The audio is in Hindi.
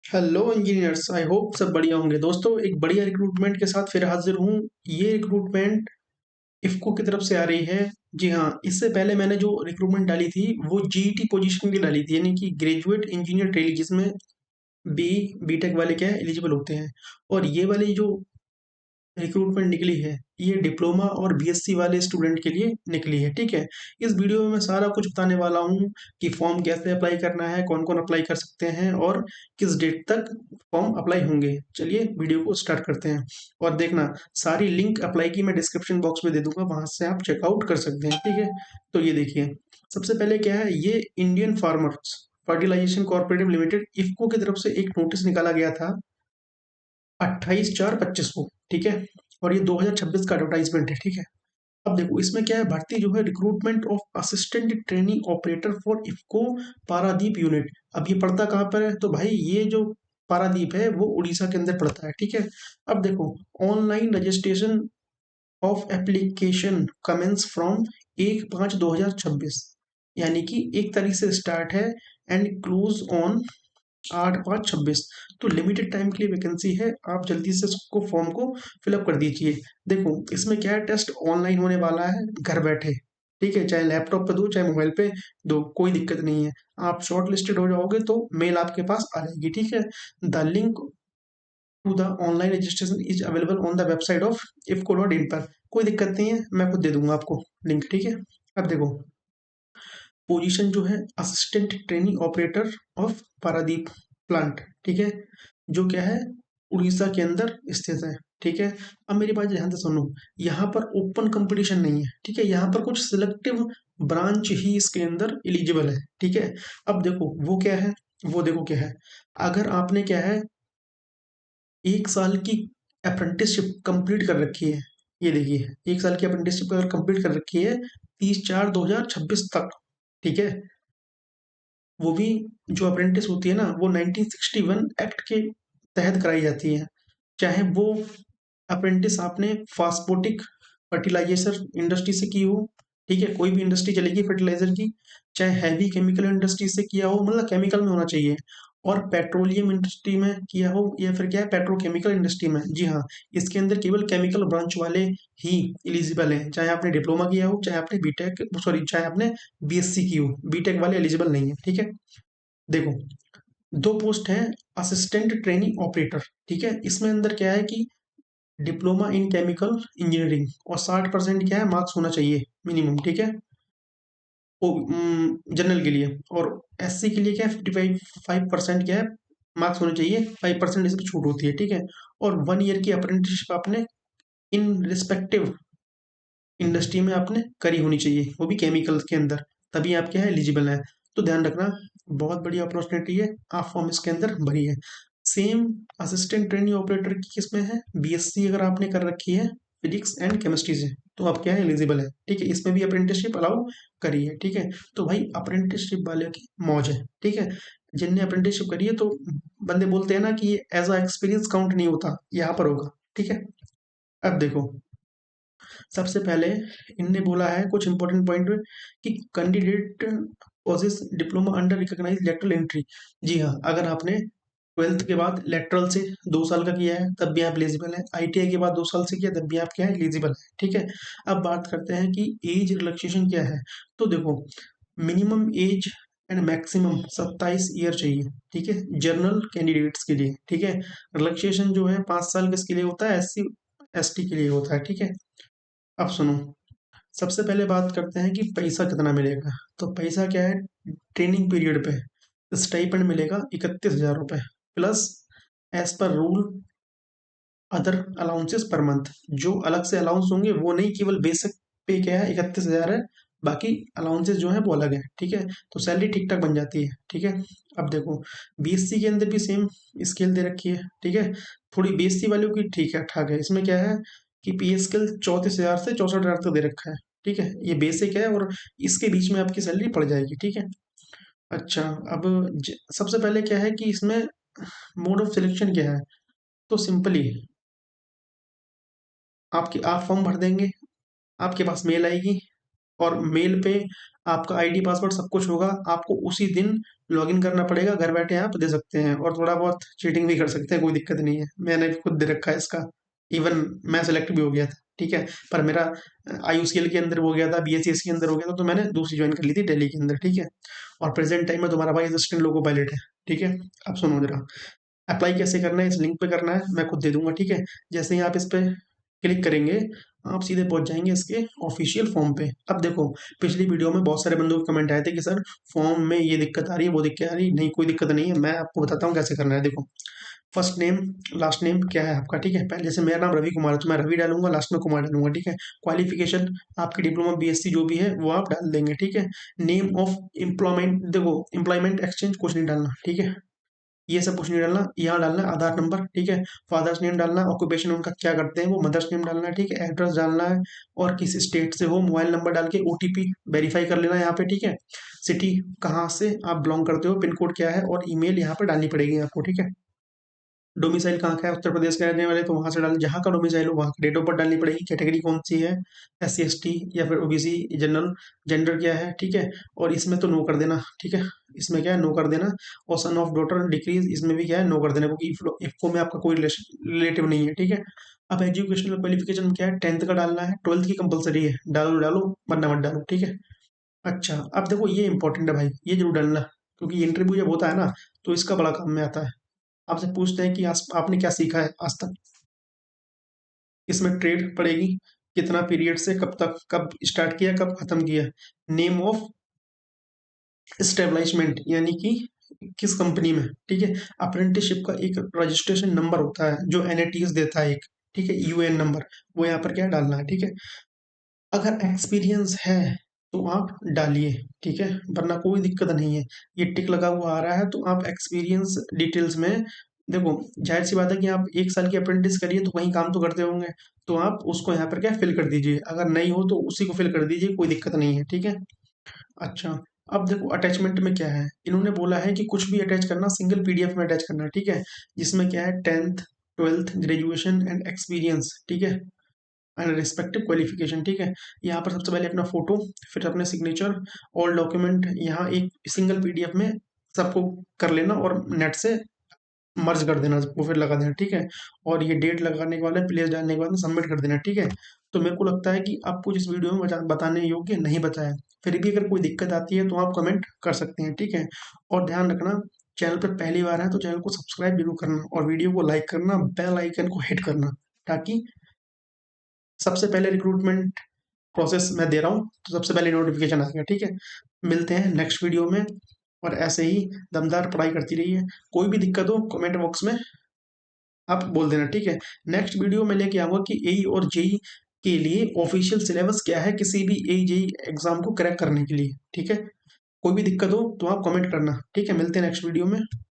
हेलो इंजीनियर्स, आई होप सब बढ़िया होंगे। दोस्तों, एक बढ़िया रिक्रूटमेंट के साथ फिर हाजिर हूँ। ये रिक्रूटमेंट इफ्को की तरफ से आ रही है। जी हाँ, इससे पहले मैंने जो रिक्रूटमेंट डाली थी वो जीईटी पोजीशन की डाली थी, यानी कि ग्रेजुएट इंजीनियर ट्रेनी, जिसमें बी बीटेक वाले क्या है एलिजिबल होते हैं। और ये वाली जो रिक्रूटमेंट निकली है ये डिप्लोमा और बीएससी वाले स्टूडेंट के लिए निकली है। ठीक है, इस वीडियो में मैं सारा कुछ बताने वाला हूँ कि फॉर्म कैसे अप्लाई करना है, कौन कौन अप्लाई कर सकते हैं और किस डेट तक फॉर्म अप्लाई होंगे। चलिए वीडियो को स्टार्ट करते हैं। और देखना, सारी लिंक अप्लाई की मैं डिस्क्रिप्शन बॉक्स में दे दूंगा, वहां से आप चेकआउट कर सकते हैं। ठीक है, तो ये देखिए, सबसे पहले क्या है, ये Indian farmers fertilization corporative limited IFFCO की तरफ से एक नोटिस निकाला गया था 28/4/25 को। ठीक है, और ये 2026 का एडवर्टाइजमेंट है। ठीक है, अब देखो इसमें क्या है, भर्ती जो है recruitment of assistant training operator for IFFCO Paradip unit. अब ये पड़ता कहाँ पर है, तो भाई ये जो पारादीप है वो उड़ीसा के अंदर पड़ता है। ठीक है, अब देखो, online registration of application commence from 1/5/2026, यानी कि 1 तारीख से स्टार्ट है एंड क्लोज ऑन 8/5/26। तो लिमिटेड टाइम के लिए वैकेंसी है, आप जल्दी से उसको फॉर्म को फिलअप कर दीजिए। देखो इसमें क्या है, टेस्ट ऑनलाइन होने वाला है घर बैठे। ठीक है, चाहे लैपटॉप पे दो चाहे मोबाइल पे दो, कोई दिक्कत नहीं है। आप शॉर्ट लिस्टेड हो जाओगे तो मेल आपके पास आ जाएगी। ठीक है, the link to the online registration is available on the website of ifco.in पर। कोई दिक्कत नहीं है, मैं खुद दे दूंगा आपको लिंक। ठीक है, अब देखो, पोजीशन जो है assistant training operator of Paradip plant. ठीक है, जो क्या है उड़ीसा के अंदर स्थित है। ठीक है, अब मेरी बात ध्यान से सुनो, यहाँ पर ओपन कंपटीशन नहीं है। ठीक है, यहाँ पर कुछ सिलेक्टिव ब्रांच ही इसके अंदर एलिजिबल है। ठीक है, अब देखो वो क्या है, वो देखो क्या है, अगर आपने क्या है 1 साल की अप्रेंटिसशिप कंप्लीट कर रखी है, ये देखिए 1 साल की अप्रेंटिसशिप अगर कंप्लीट कर रखी है 30/4/2026 तक। ठीक है, वो भी जो अप्रेंटिस होती है ना वो 1961 एक्ट के तहत कराई जाती है। चाहे वो अप्रेंटिस आपने फास्फोटिक फर्टिलाइजेशन इंडस्ट्री से की हो। ठीक है, कोई भी इंडस्ट्री चलेगी फर्टिलाइजर की, चाहे हैवी केमिकल इंडस्ट्री से किया हो, मतलब केमिकल में होना चाहिए, और पेट्रोलियम इंडस्ट्री में किया हो, या फिर क्या है पेट्रोकेमिकल इंडस्ट्री में। जी हाँ, इसके अंदर केवल केमिकल ब्रांच वाले ही एलिजिबल हैं, चाहे आपने डिप्लोमा किया हो चाहे आपने बीटेक सॉरी चाहे आपने बीएससी की हो, बीटेक वाले एलिजिबल नहीं है। ठीक है, देखो, दो पोस्ट है असिस्टेंट ट्रेनिंग ऑपरेटर। ठीक है, इसमें अंदर क्या है कि डिप्लोमा इन केमिकल इंजीनियरिंग और 60% क्या है मार्क्स होना चाहिए मिनिमम। ठीक है, जनरल के लिए, और एससी के लिए क्या है 55% क्या है मार्क्स होने चाहिए, 5% इस पर छूट होती है। ठीक है, और 1 ईयर की अप्रेंटिसशिप आपने इन रिस्पेक्टिव इंडस्ट्री में आपने करी होनी चाहिए, वो भी केमिकल्स के अंदर, तभी आप क्या है एलिजिबल है। तो ध्यान रखना, बहुत बड़ी अपॉर्चुनिटी है, आप फॉर्म इसके अंदर भरी है। सेम असिस्टेंट ट्रेनिंग ऑपरेटर की किसमें है, बीएससी अगर आपने कर रखी है फिजिक्स एंड केमिस्ट्री से, तो आप क्या है एलिजिबल है। ठीक है, इसमें भी अप्रेंटिसशिप अलाउ करी है। ठीक है, तो भाई अप्रेंटिसशिप वाले की मौज है। ठीक है, जिनने अप्रेंटिसशिप करी है, तो बंदे बोलते हैं ना कि ये एज अ एक्सपीरियंस काउंट नहीं होता, यहाँ पर होगा। ठीक है, अब देखो, सबसे पहले इनने बोला है कुछ इंपॉर्टेंट पॉइंट कि candidate possess diploma under recognize lateral entry. जी हाँ, अगर आपने 12th के बाद लेटरल से 2 साल का किया है तब भी आप एलिजिबल है, आईटीआई के बाद 2 साल से किया तब भी आप क्या है एलिजिबल है। ठीक है, अब बात करते हैं कि एज रिलैक्सेशन क्या है। तो देखो, minimum age and maximum 27 year चाहिए। ठीक है, जर्नल कैंडिडेट्स के लिए। ठीक है, रिलैक्सेशन जो है 5 साल किसके लिए होता है, एससी एसटी के लिए होता है। ठीक है, अब सुनो, सबसे पहले बात करते हैं कि पैसा कितना मिलेगा। तो पैसा क्या है, ट्रेनिंग पीरियड पे स्टाइपेंड मिलेगा 31,000 रुपये plus as per rule other allowances per month. जो अलग से अलाउंस होंगे वो नहीं, केवल बेसिक पे क्या है 31,000 है, बाकी अलाउंसेस जो है वो अलग है। ठीक है, तो सैलरी ठीक ठाक बन जाती है। ठीक है, अब देखो, बीएससी के अंदर भी सेम स्केल दे रखी है। ठीक है, थोड़ी बीएससी वालों की ठीक है ठाक है, इसमें क्या है कि पी स्केल 34,000 से 64,000 तक दे रखा है। ठीक है, ये बेसिक है और इसके बीच में आपकी सैलरी पड़ जाएगी। ठीक है, अच्छा, अब सबसे पहले क्या है कि इसमें मोड ऑफ सिलेक्शन क्या है, तो सिंपली आप फॉर्म भर देंगे, आपके पास मेल आएगी, और मेल पे आपका आईडी पासवर्ड सब कुछ होगा, आपको उसी दिन लॉगिन करना पड़ेगा, घर बैठे आप दे सकते हैं और थोड़ा बहुत चीटिंग भी कर सकते हैं, कोई दिक्कत नहीं है। मैंने भी खुद दे रखा है इसका, इवन मैं सेलेक्ट भी हो गया था, ठीक है। पर मेरा आईयूसीएल के अंदर हो गया था, बीएससीएस के अंदर हो गया था, तो मैंने दूसरी ज्वाइन कर ली थी दिल्ली के अंदर, ठीक है। और प्रेजेंट टाइम में तुम्हारा भाई असिस्टेंट लोको पायलट है, ठीक है। अब सुनो जरा, अप्लाई कैसे करना है, इस लिंक पे करना है, मैं खुद दे दूंगा, ठीक है। जैसे ही आप इस पे क्लिक करेंगे, आप सीधे पहुंच जाएंगे इसके ऑफिशियल फॉर्म पे। अब देखो, पिछली वीडियो में बहुत सारे बंदों के कमेंट आए थे कि सर फॉर्म में ये दिक्कत आ रही है, वो दिक्कत आ रही है। नहीं, कोई दिक्कत नहीं है, मैं आपको बताता हूँ कैसे करना है। देखो, फर्स्ट नेम, लास्ट नेम क्या है आपका, ठीक है। पहले जैसे मेरा नाम रवि कुमार है, तो मैं रवि डालूंगा, लास्ट में कुमार डालूंगा, ठीक है। क्वालिफिकेशन आपकी डिप्लोमा बीएससी जो भी है वो आप डाल देंगे, ठीक है। नेम ऑफ एम्प्लॉयमेंट, देखो एम्प्लॉयमेंट एक्सचेंज कुछ नहीं डालना, ठीक है। ये सब कुछ नहीं डालना, यहाँ डालना है आधार नंबर, ठीक है। फादर्स नेम डालना है, ऑक्यूपेशन उनका क्या करते हैं वो, मदर्स नेम डालना है, ठीक है। एड्रेस डालना है, और किस स्टेट से हो, मोबाइल नंबर डाल के ओटीपी वेरीफाई कर लेना है यहाँ पे, ठीक है। सिटी कहाँ से आप बिलोंग करते हो, पिन कोड क्या है, और ईमेल यहाँ पे डालनी पड़ेगी आपको, ठीक है। डोमिसाइल कहाँ का है, उत्तर प्रदेश के रहने वाले तो वहां से डाल, जहाँ का डोमिसाइल हो वहाँ की डेट ऑफ बर्थ डालनी पड़ेगी। कैटेगरी कौन सी है, एस सी एस टी या फिर ओबीसी जनरल, जेंडर क्या है, ठीक है। और इसमें तो नो कर देना, ठीक है। इसमें क्या है, नो कर देना। और सन ऑफ डॉटर डिक्रीज, इसमें भी क्या है, नो कर देना, क्योंकि इफको में आपका कोई रिलेटिव नहीं है, ठीक है। अब एजुकेशनल क्वालिफिकेशन क्या है, 10th का डालना है, 12th की कंपलसरी है, डालो डालो वरना मत डालो, ठीक है। अच्छा, अब देखो ये इंपॉर्टेंट है भाई, ये जरूर डालना, क्योंकि इंटरव्यू जब होता है ना, तो इसका बड़ा काम में आता है। आपसे पूछते हैं कि आपने क्या सीखा है आज तक। इसमें ट्रेड पड़ेगी, कितना पीरियड से कब तक, कब स्टार्ट किया कब खत्म किया। नेम ऑफ स्टेब्लिशमेंट, यानी कि किस कंपनी में, ठीक है। अप्रेंटिसशिप का एक रजिस्ट्रेशन नंबर होता है जो एनएटीएस देता है एक, ठीक है, यूएन नंबर, वो यहाँ पर क्या डालना है, ठीक है। अगर एक्सपीरियंस है तो आप डालिए, ठीक है, वरना कोई दिक्कत नहीं है। ये टिक लगा हुआ आ रहा है तो आप एक्सपीरियंस डिटेल्स में, देखो जाहिर सी बात है कि आप 1 साल की अप्रेंटिस करिए तो कहीं काम तो करते होंगे, तो आप उसको यहाँ पर क्या फिल कर दीजिए, अगर नहीं हो तो उसी को फिल कर दीजिए, कोई दिक्कत नहीं है, ठीक है। अच्छा, अब देखो अटैचमेंट में क्या है, इन्होंने बोला है कि कुछ भी अटैच करना, सिंगल पीडीएफ में अटैच करना है, ठीक है। जिसमें क्या है, 10th 12th graduation and experience, ठीक है, एंड रिस्पेक्टिव क्वालिफिकेशन, ठीक है। यहाँ पर सबसे पहले अपना फोटो, फिर अपने सिग्नेचर, ऑल डॉक्यूमेंट यहाँ एक सिंगल पीडीएफ में सबको कर लेना और नेट से मर्ज कर देना, वो फिर लगा देना, ठीक है। और ये डेट लगाने के बाद, प्लेस डालने के बाद सबमिट कर देना, ठीक है। तो मेरे को लगता है कि आपको जिस वीडियो में बताने योग्य नहीं बताया, फिर भी अगर कोई दिक्कत आती है तो आप कमेंट कर सकते हैं, ठीक है। और ध्यान रखना, चैनल पर पहली बार है तो चैनल को सब्सक्राइब जरूर करना, और वीडियो को लाइक करना, बेल आइकन को हिट करना, ताकि सबसे पहले रिक्रूटमेंट प्रोसेस मैं दे रहा हूँ तो सबसे पहले नोटिफिकेशन आएगा, ठीक है। मिलते हैं नेक्स्ट वीडियो में, और ऐसे ही दमदार पढ़ाई करती रहिए। कोई भी दिक्कत हो कमेंट बॉक्स में आप बोल देना, ठीक है। नेक्स्ट वीडियो में लेके आऊंगा कि एई और जेई के लिए ऑफिशियल सिलेबस क्या है, किसी भी एई जेई एग्जाम को क्रैक करने के लिए, ठीक है। कोई भी दिक्कत हो तो आप कमेंट करना, ठीक है। मिलते हैं नेक्स्ट वीडियो में।